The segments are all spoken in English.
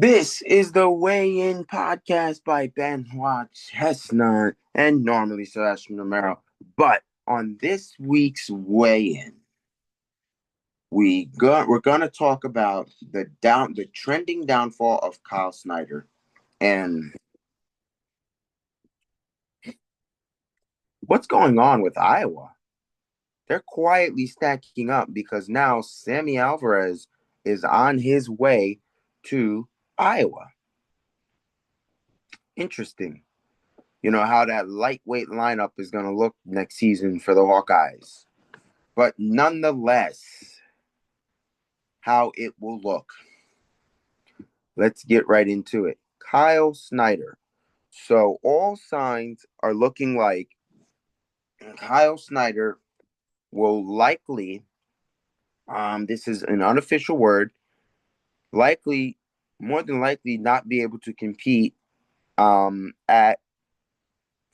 This is the Weigh-In podcast by Benoit Chestnut and normally Sebastian Romero. But on this week's Weigh-In, we're gonna talk about the trending downfall of Kyle Snyder and what's going on with Iowa. They're quietly stacking up because now Sammy Alvarez is on his way to Iowa. Interesting. You know, how that lightweight lineup is going to look next season for the Hawkeyes. But nonetheless, how it will look. Let's get right into it. Kyle Snyder. So all signs are looking like Kyle Snyder will likely, this is an unofficial word, more than likely not be able to compete at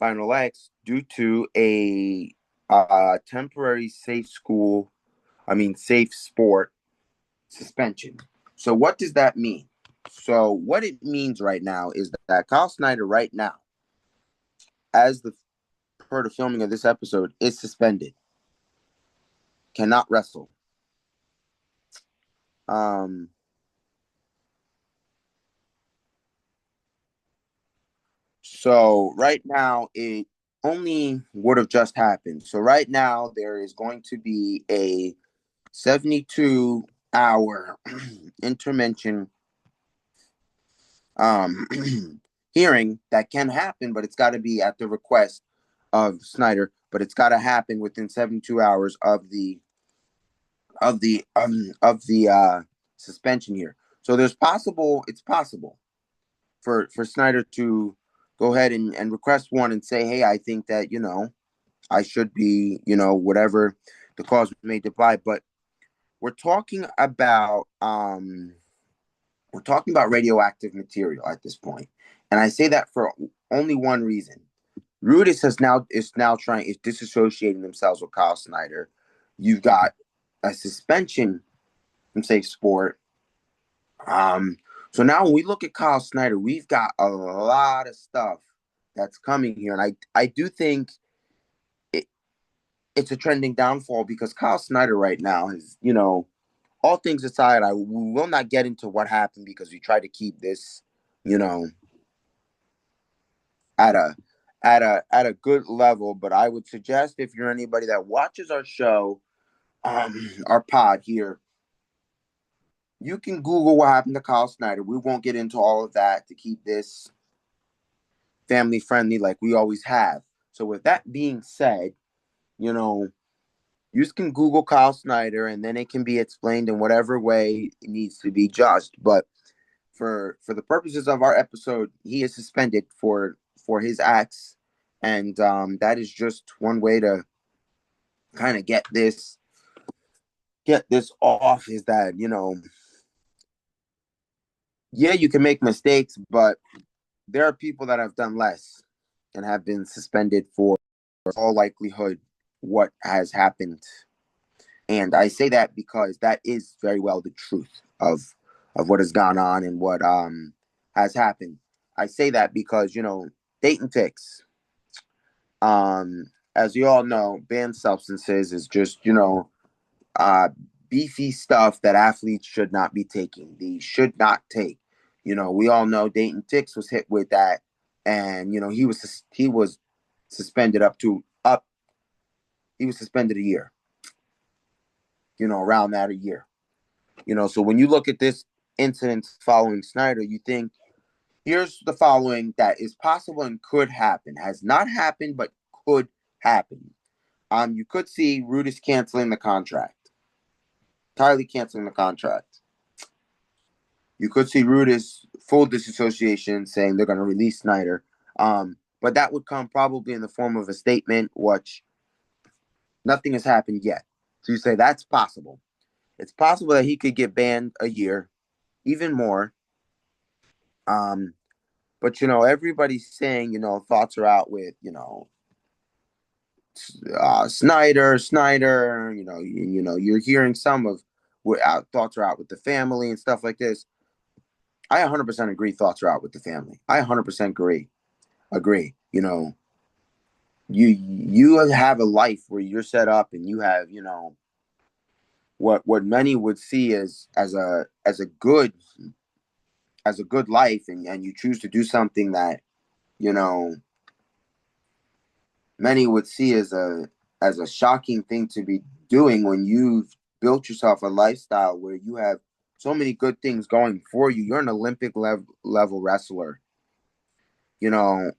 Final X due to a temporary safe sport suspension. So what does that mean? So what it means right now is that Kyle Snyder right now, per the filming of this episode, is suspended. Cannot wrestle. So right now it only would have just happened. So right now there is going to be a 72-hour intervention hearing that can happen, but it's got to be at the request of Snyder, but it's got to happen within 72 hours of the suspension here. So it's possible for Snyder to go ahead and request one and say, hey, I think that, I should be, whatever the cause may apply. But we're talking about radioactive material at this point. And I say that for only one reason. Rudis is now disassociating themselves with Kyle Snyder. You've got a suspension from safe sport. So now when we look at Kyle Snyder, we've got a lot of stuff that's coming here. And I do think it's a trending downfall because Kyle Snyder right now is, all things aside, I will not get into what happened because we try to keep this, at a good level. But I would suggest if you're anybody that watches our show, our pod here, you can Google what happened to Kyle Snyder. We won't get into all of that to keep this family friendly like we always have. So with that being said, you can Google Kyle Snyder and then it can be explained in whatever way it needs to be judged. But for the purposes of our episode, he is suspended for his acts. And that is just one way to kind of get this off is that, yeah, you can make mistakes, but there are people that have done less and have been suspended for all likelihood what has happened. And I say that because that is very well the truth of what has gone on and what has happened. I say that because, Dayton Ticks, as you all know, banned substances is just, beefy stuff that athletes should not be taking. They should not take. We all know Dayton Ticks was hit with that, and he was suspended he was suspended a year. Around that a year. So when you look at this incident following Snyder, you think here's the following that is possible and could happen. Has not happened, but could happen. You could see Rudis canceling the contract. Entirely canceling the contract. You could see Rudis full disassociation saying they're going to release Snyder. But that would come probably in the form of a statement, which nothing has happened yet. So you say that's possible. It's possible that he could get banned a year, even more. But everybody's saying, thoughts are out with, Snyder. You're hearing some of what thoughts are out with the family and stuff like this. I 100% agree. Thoughts are out with the family. I 100% agree. Agree. You have a life where you're set up, and you have what many would see as a good life, and you choose to do something that you know many would see as a shocking thing to be doing when you've built yourself a lifestyle where you have so many good things going for you. You're an Olympic level wrestler. You're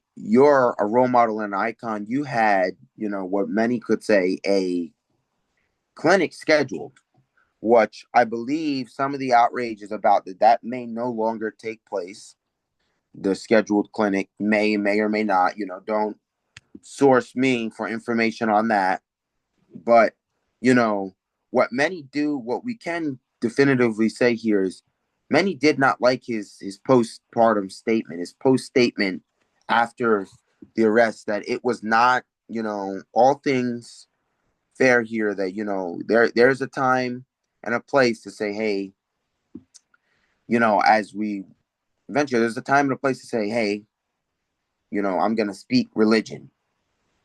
a role model and an icon. You had, what many could say a clinic scheduled, which I believe some of the outrage is about that may no longer take place. The scheduled clinic may or may not. Don't source me for information on that. But, what many do, what we can definitively say here is many did not like his postpartum statement, his post statement after the arrest, that it was not, all things fair here, that, there's a time and a place to say, hey, as we venture, there's a time and a place to say, hey, I'm going to speak religion,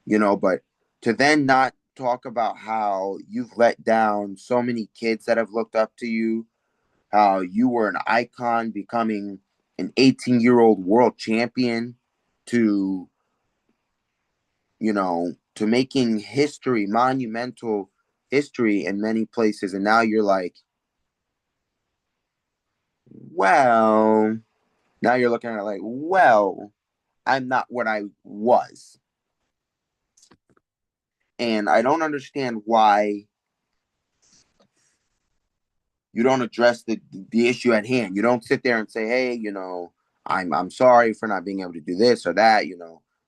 but to then not talk about how you've let down so many kids that have looked up to you, how you were an icon, becoming an 18-year-old world champion, to, to making history, monumental history in many places. And now you're like, well, now you're looking at it like, well, I'm not what I was. And I don't understand why you don't address the issue at hand. You don't sit there and say, hey, I'm sorry for not being able to do this or that.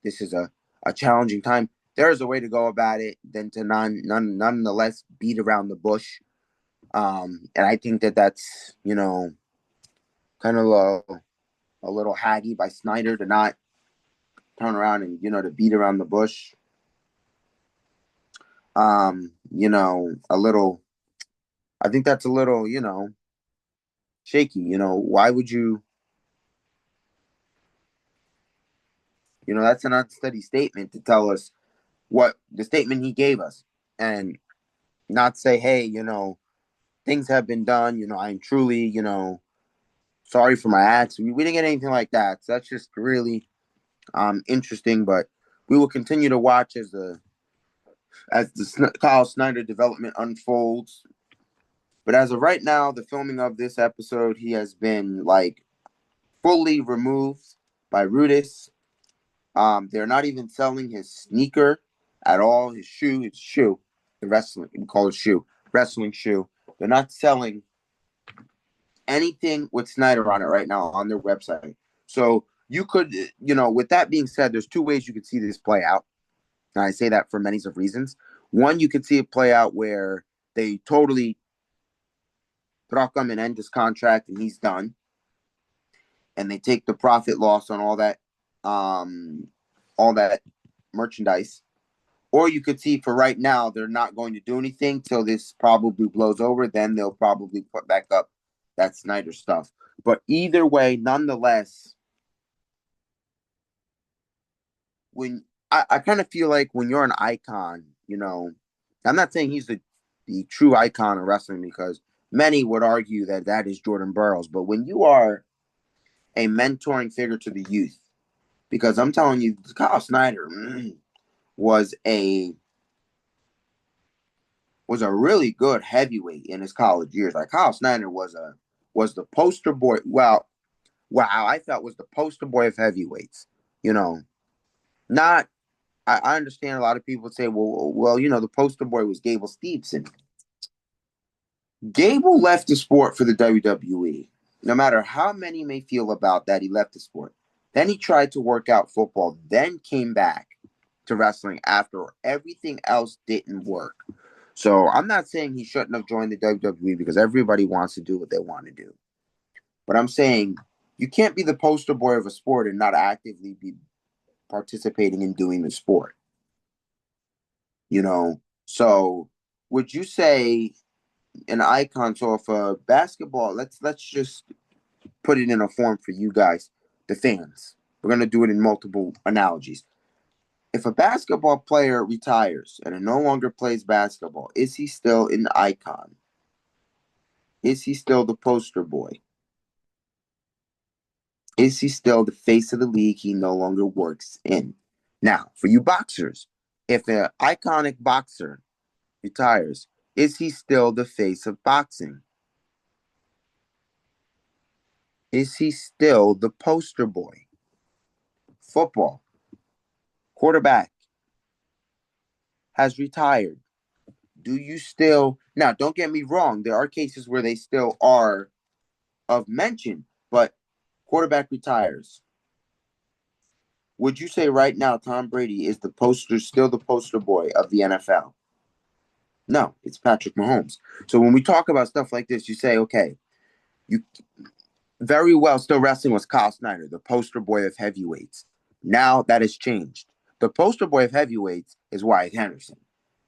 This is a challenging time. There is a way to go about it than to nonetheless beat around the bush. And I think that's kind of a little haggy by Snyder to not turn around and to beat around the bush. A little. I think that's a little shaky. Why would you? That's an unsteady statement to tell us what the statement he gave us, and not say, hey, things have been done. I'm truly, sorry for my acts. We didn't get anything like that. So that's just really interesting. But we will continue to watch as the Kyle Snyder development unfolds. But as of right now, the filming of this episode, he has been like fully removed by Rudis. They're not even selling his sneaker at all. His shoe, the wrestling, we call it shoe, wrestling shoe. They're not selling anything with Snyder on it right now on their website. So you could, with that being said, there's two ways you could see this play out. And I say that for many of reasons. One, you could see it play out where they totally rock him and end his contract and he's done. And they take the profit loss on all that merchandise. Or you could see for right now, they're not going to do anything till this probably blows over. Then they'll probably put back up that Snyder stuff. But either way, nonetheless, when I kind of feel like when you're an icon, I'm not saying he's the true icon of wrestling, because many would argue that is Jordan Burroughs. But when you are a mentoring figure to the youth, because I'm telling you, Kyle Snyder was a really good heavyweight in his college years. Like Kyle Snyder was the poster boy. Wow, I felt was the poster boy of heavyweights. Not. I understand a lot of people say, well, the poster boy was Gable Steveson. Gable left the sport for the WWE. No matter how many may feel about that, he left the sport. Then he tried to work out football, then came back to wrestling after everything else didn't work. So I'm not saying he shouldn't have joined the WWE, because everybody wants to do what they want to do. But I'm saying you can't be the poster boy of a sport and not actively be participating in doing the sport. So would you say an icon? So if basketball, let's just put it in a form for you guys, the fans. We're going to do it in multiple analogies. If a basketball player retires and no longer plays basketball, is he still an icon? Is he still the poster boy? Is he still the face of the league he no longer works in? Now, for you boxers, if an iconic boxer retires, is he still the face of boxing? Is he still the poster boy? Football, quarterback has retired. Do you still, now don't get me wrong, there are cases where they still are of mention, but quarterback retires. Would you say right now Tom Brady is still the poster boy of the NFL? No, it's Patrick Mahomes. So when we talk about stuff like this, you say, okay, you very well still wrestling was Kyle Snyder, the poster boy of heavyweights. Now that has changed. The poster boy of heavyweights is Wyatt Henderson.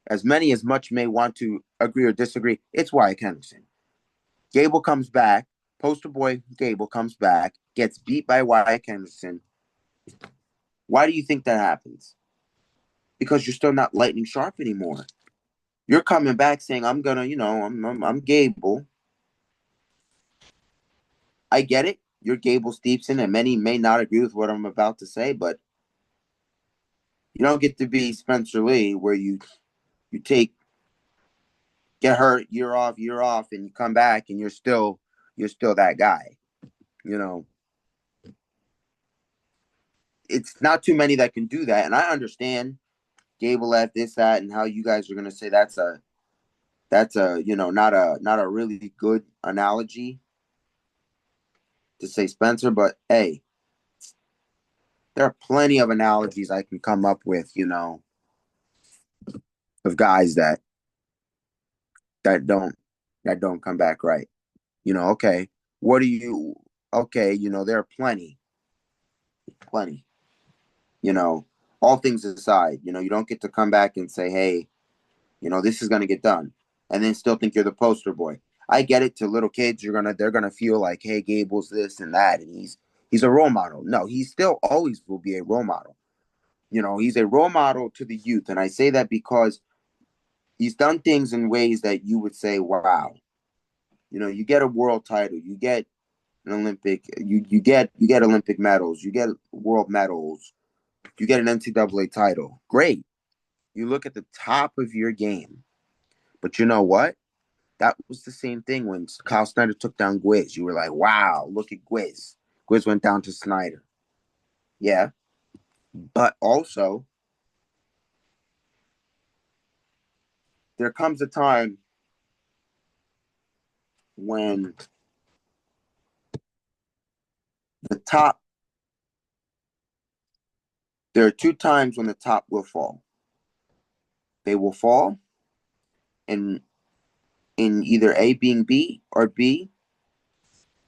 As many as much may want to agree or disagree, it's Wyatt Henderson. Gable comes back. Poster boy Gable comes back, gets beat by Wyatt Henderson. Why do you think that happens? Because you're still not lightning sharp anymore. You're coming back saying, I'm gonna, I'm Gable. I get it. You're Gable Stevenson, and many may not agree with what I'm about to say, but you don't get to be Spencer Lee, where you get hurt year off, and you come back and you're still that guy. You know, it's not too many that can do that, and I understand Gable at this, that, and how you guys are gonna say that's a not a really good analogy to say Spencer, but hey, there are plenty of analogies I can come up with, of guys that don't that don't come back right. Okay, what do you okay, there are plenty. All things aside, you don't get to come back and say, hey, this is gonna get done, and then still think you're the poster boy. I get it. To little kids, they're gonna feel like, hey, Gable's this and that, and he's a role model. No, he still always will be a role model. He's a role model to the youth, and I say that because he's done things in ways that you would say, wow. You get a world title, you get an Olympic, you get Olympic medals, you get world medals, you get an NCAA title. Great. You look at the top of your game. But you know what? That was the same thing when Kyle Snyder took down Gwiz. You were like, wow, look at Gwiz. Gwiz went down to Snyder. Yeah. But also, there comes a time when the top, there are two times when the top will fall. They will fall in either A being B or B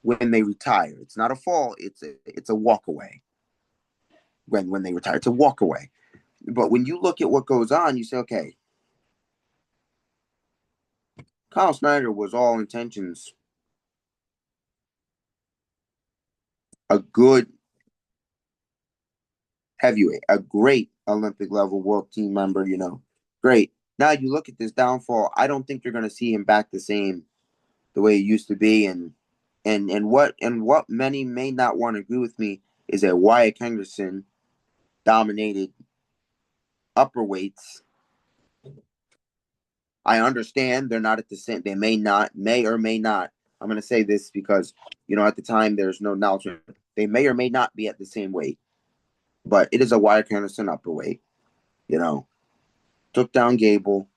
when they retire. It's not a fall, it's a walk away. When they retire, it's a walk away. But when you look at what goes on, you say, okay, Kyle Snyder was all intentions a good heavyweight, a great Olympic level world team member, Great. Now you look at this downfall, I don't think you're gonna see him back the way he used to be. And what many may not want to agree with me is that Wyatt Henderson dominated upper weights. I understand they're not at the same, they may or may not. I'm gonna say this because at the time there's no knowledge. They may or may not be at the same weight. But it is a Wyatt Henderson upper weight. Took down Gable,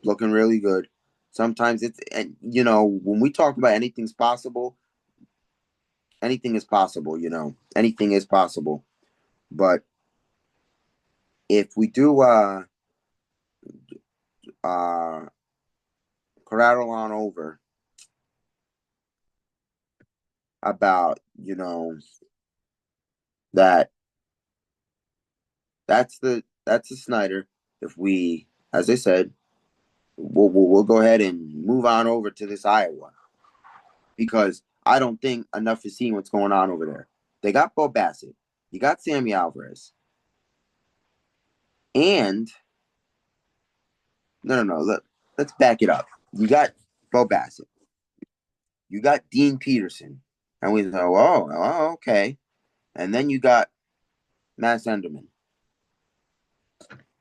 looking really good. Sometimes it's, and when we talk about anything's possible, anything is possible. Anything is possible. But if we do uh rattle on over about that that's the Snyder. If we, as I said, we'll go ahead and move on over to this Iowa, because I don't think enough is seeing what's going on over there. They got Bo Bassett. You got Sammy Alvarez. And no. Let's back it up. You got Bo Bassett. You got Dean Peterson. And we go, okay. And then you got Matt Enderman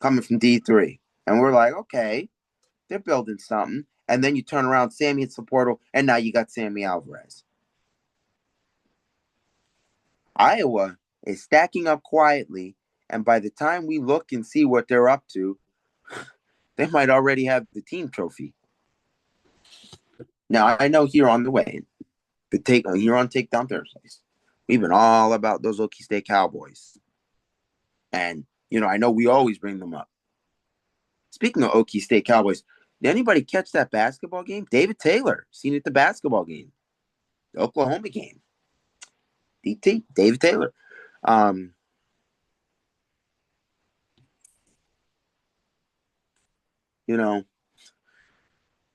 coming from D3. And we're like, okay, they're building something. And then you turn around, Sammy hits the portal, and now you got Sammy Alvarez. Iowa is stacking up quietly, and by the time we look and see what they're up to, they might already have the team trophy. Now, I know here on the way, here on Takedown Thursdays, we've been all about those Okie State Cowboys. And, I know we always bring them up. Speaking of Okie State Cowboys, did anybody catch that basketball game? David Taylor, seen it at the basketball game, the Oklahoma game. DT, David Taylor.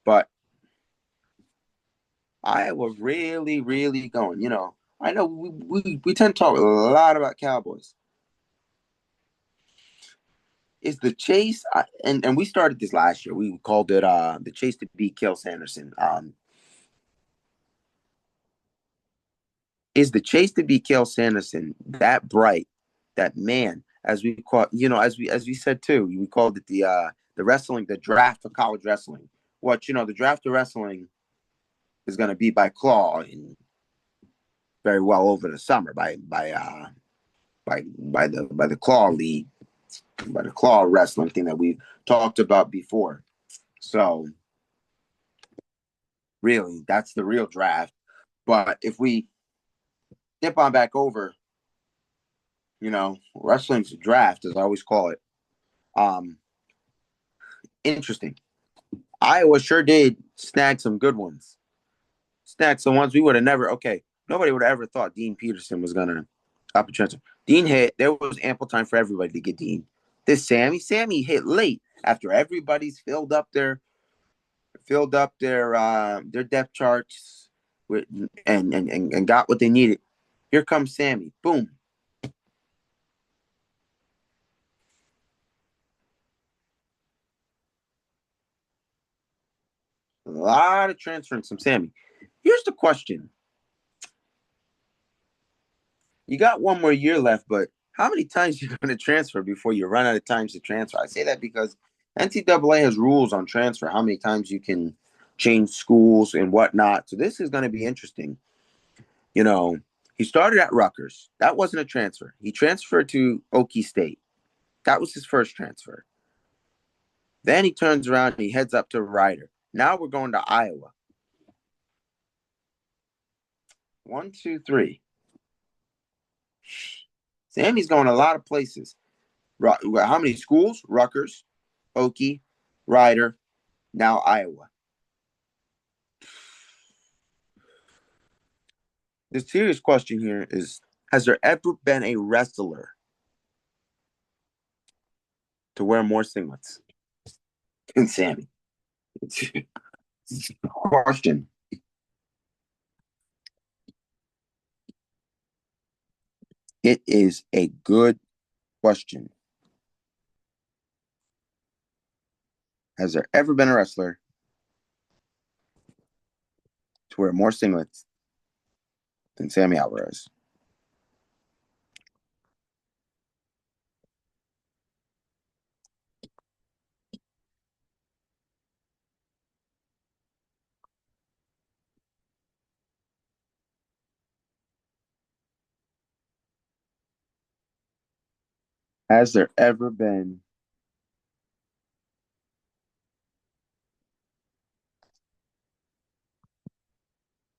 But Iowa really, really going. I know we tend to talk a lot about Cowboys. Is the chase, and we started this last year. We called it the chase to beat Kel Sanderson. Is the chase to beat Kel Sanderson that bright, that man, as we call, as we said too, we called it the wrestling, the draft of college wrestling. What the draft of wrestling is going to be by Claw and very well over the summer by the Claw League, by the Claw wrestling thing that we talked about before. So really, that's the real draft. But if we dip on back over, wrestling's draft, as I always call it. Interesting. Iowa sure did snag some good ones. Snag some ones we would have never. Okay, nobody would have ever thought Dean Peterson was gonna up a transfer. Dean hit. There was ample time for everybody to get Dean. This Sammy hit late after everybody's filled up their depth charts with and got what they needed. Here comes Sammy. Boom. A lot of transference from Sammy. Here's the question. You got one more year left, but how many times are you going to transfer before you run out of times to transfer? I say that because NCAA has rules on transfer, how many times you can change schools and whatnot. So this is going to be interesting. He started at Rutgers. That wasn't a transfer. He transferred to Okie State. That was his first transfer. Then he turns around and he heads up to Rider. Now we're going to Iowa. 1, 2, 3. Sammy's going a lot of places. How many schools? Rutgers, Okie, Rider, now Iowa. The serious question here is, has there ever been a wrestler to wear more singlets than Sammy? It's a question. It is a good question. Has there ever been a wrestler to wear more singlets than Sammy Alvarez? Has there ever been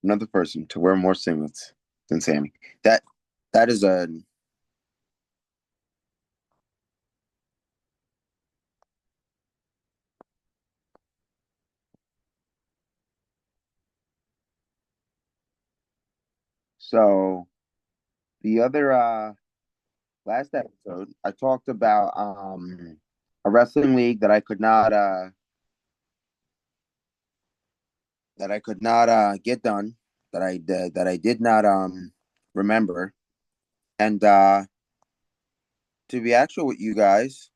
another person to wear more singlets than Sammy? That is a so the other last episode I talked about a wrestling league that I could not get done. that I did not remember. And to be actual with you guys,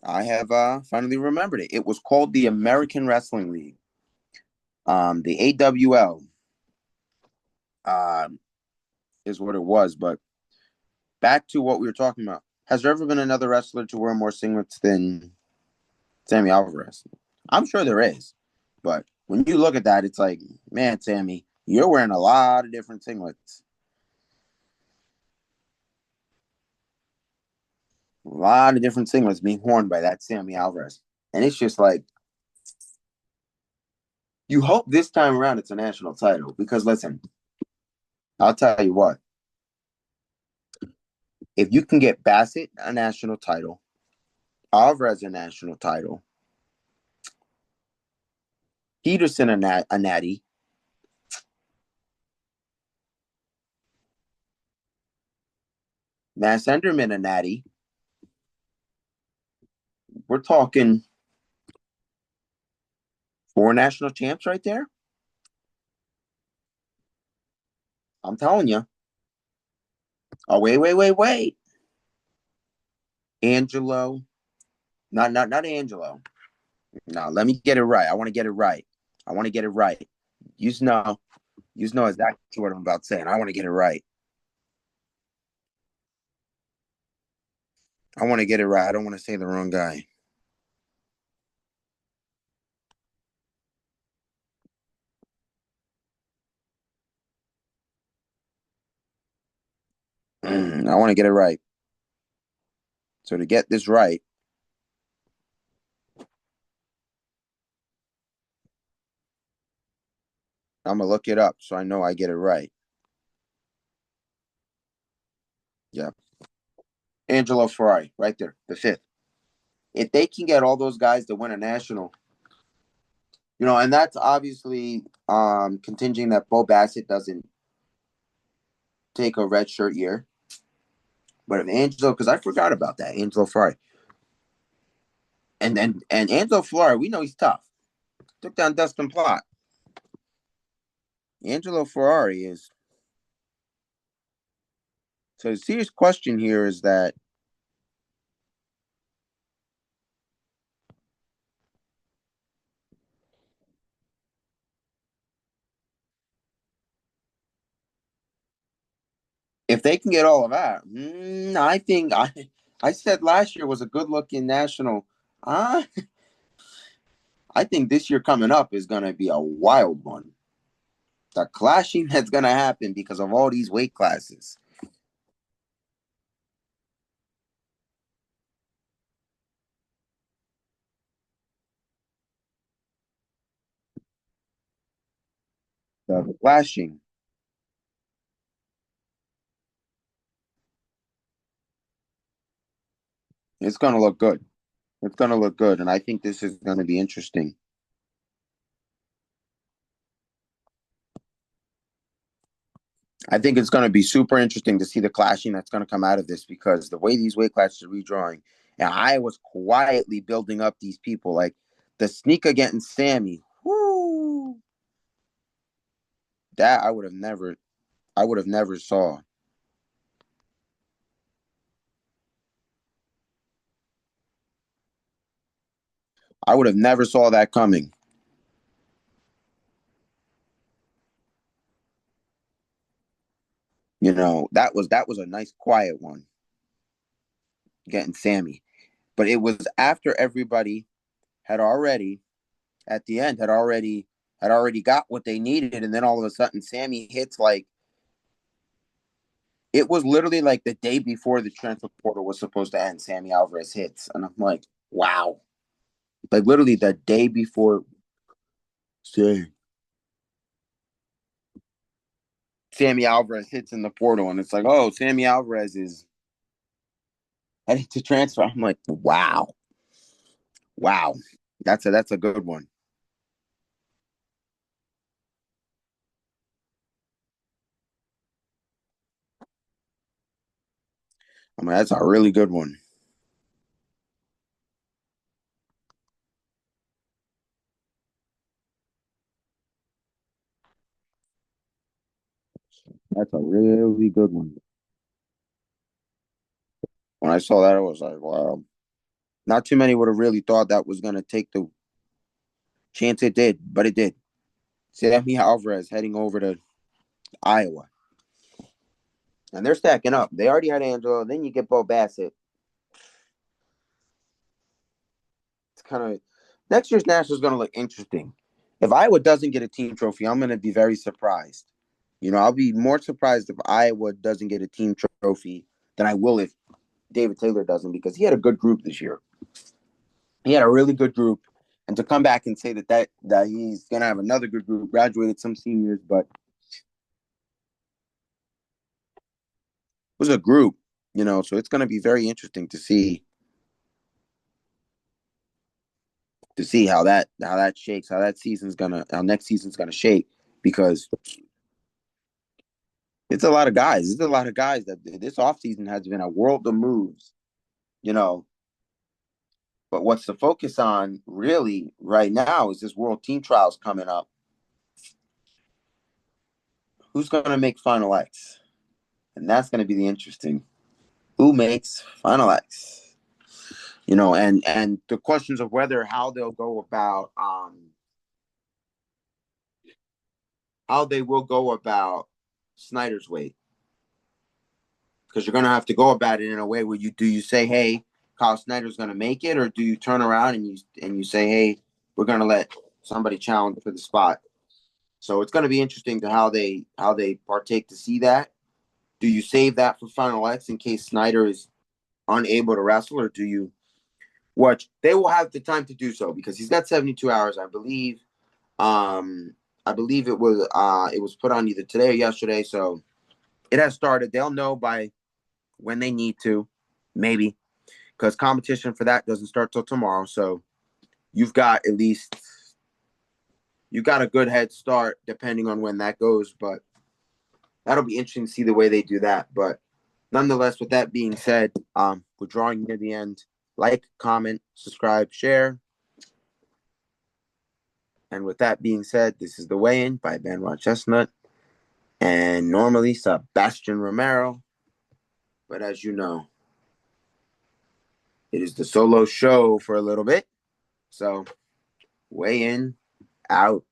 I have finally remembered it. It was called the American Wrestling League, the AWL, um, is what it was. But back to what we were talking about. Has there ever been another wrestler to wear more singlets than Sammy Alvarez? I'm sure there is, but when you look at that, it's like, man, Sammy, you're wearing a lot of different singlets, a lot of different singlets being worn by that Sammy Alvarez, and it's just like you hope this time around it's a national title because listen, I'll tell you what, if you can get Bassett a national title, Alvarez a national title, Peterson a natty, Mass Enderman a natty, we're talking four national champs right there. I'm telling you. Oh, wait. Angelo. Not Angelo. No, let me get it right. I want to get it right. I want to get it right. You know, you know exactly what I'm about saying. I want to get it right. I want to get it right. I don't want to say the wrong guy. I want to get it right. So to get this right, I'm gonna look it up so I know I get it right. Yeah, Angelo Ferrari, right there, the fifth. If they can get all those guys to win a national, and that's obviously contingent that Bo Bassett doesn't take a red shirt year. But if Angelo, because I forgot about that, Angelo Ferrari. And Angelo Ferrari, we know he's tough. Took down Dustin Plot. Angelo Ferrari is. So the serious question here is that if they can get all of that, I think I said last year was a good looking national. Uh, I think this year coming up is going to be a wild one. The clashing that's going to happen because of all these weight classes. The clashing. It's going to look good. It's going to look good. And I think this is going to be interesting. I think it's going to be super interesting to see the clashing that's going to come out of this because the way these weight classes are redrawing, and I was quietly building up these people like the Sneaker getting Sammy. Whoo! That I would have never saw. I would have never saw that coming. That was a nice quiet one getting Sammy, but it was after everybody had already at the end had already got what they needed, and then all of a sudden Sammy hits like it was literally like the day before the transfer portal was supposed to end. Sammy Alvarez hits, and I'm like, wow, like literally the day before. Say, Sammy Alvarez hits in the portal, and it's like, oh, Sammy Alvarez is heading to transfer. I'm like, wow, wow, that's a good one. I mean, that's a really good one. That's a really good one. When I saw that, I was like, wow. Not too many would have really thought that was going to take the chance it did, but it did. Sammy Alvarez heading over to Iowa. And they're stacking up. They already had Angelo. Then you get Bo Bassett. It's kind of next year's National is going to look interesting. If Iowa doesn't get a team trophy, I'm going to be very surprised. I'll be more surprised if Iowa doesn't get a team trophy than I will if David Taylor doesn't, because he had a good group this year. He had a really good group, and to come back and say that he's going to have another good group, graduated some seniors, but it was a group, so it's going to be very interesting to see how that shakes, how next season's gonna shake, because it's a lot of guys. It's a lot of guys that this offseason has been a world of moves, you know. But what's the focus on really right now is this World Team Trials coming up. Who's gonna make Final X? And that's gonna be the interesting. Who makes Final X? And the questions of whether how they will go about Snyder's weight, because you're going to have to go about it in a way where you say, hey, Kyle Snyder's going to make it, or do you turn around and you say, hey, we're going to let somebody challenge for the spot. So it's going to be interesting to how they partake to see that. Do you save that for Final X in case Snyder is unable to wrestle, or do you watch? They will have the time to do so because he's got 72 hours, I believe. I believe it was put on either today or yesterday, so it has started. They'll know by when they need to, maybe, because competition for that doesn't start till tomorrow. So you've got a good head start depending on when that goes. But that'll be interesting to see the way they do that. But nonetheless, with that being said, we're drawing near the end. Like, comment, subscribe, share. And with that being said, this is The Weigh-In by Benoit Chestnut and normally Sebastian Romero. But as you know, it is the solo show for a little bit. So, Weigh-In out.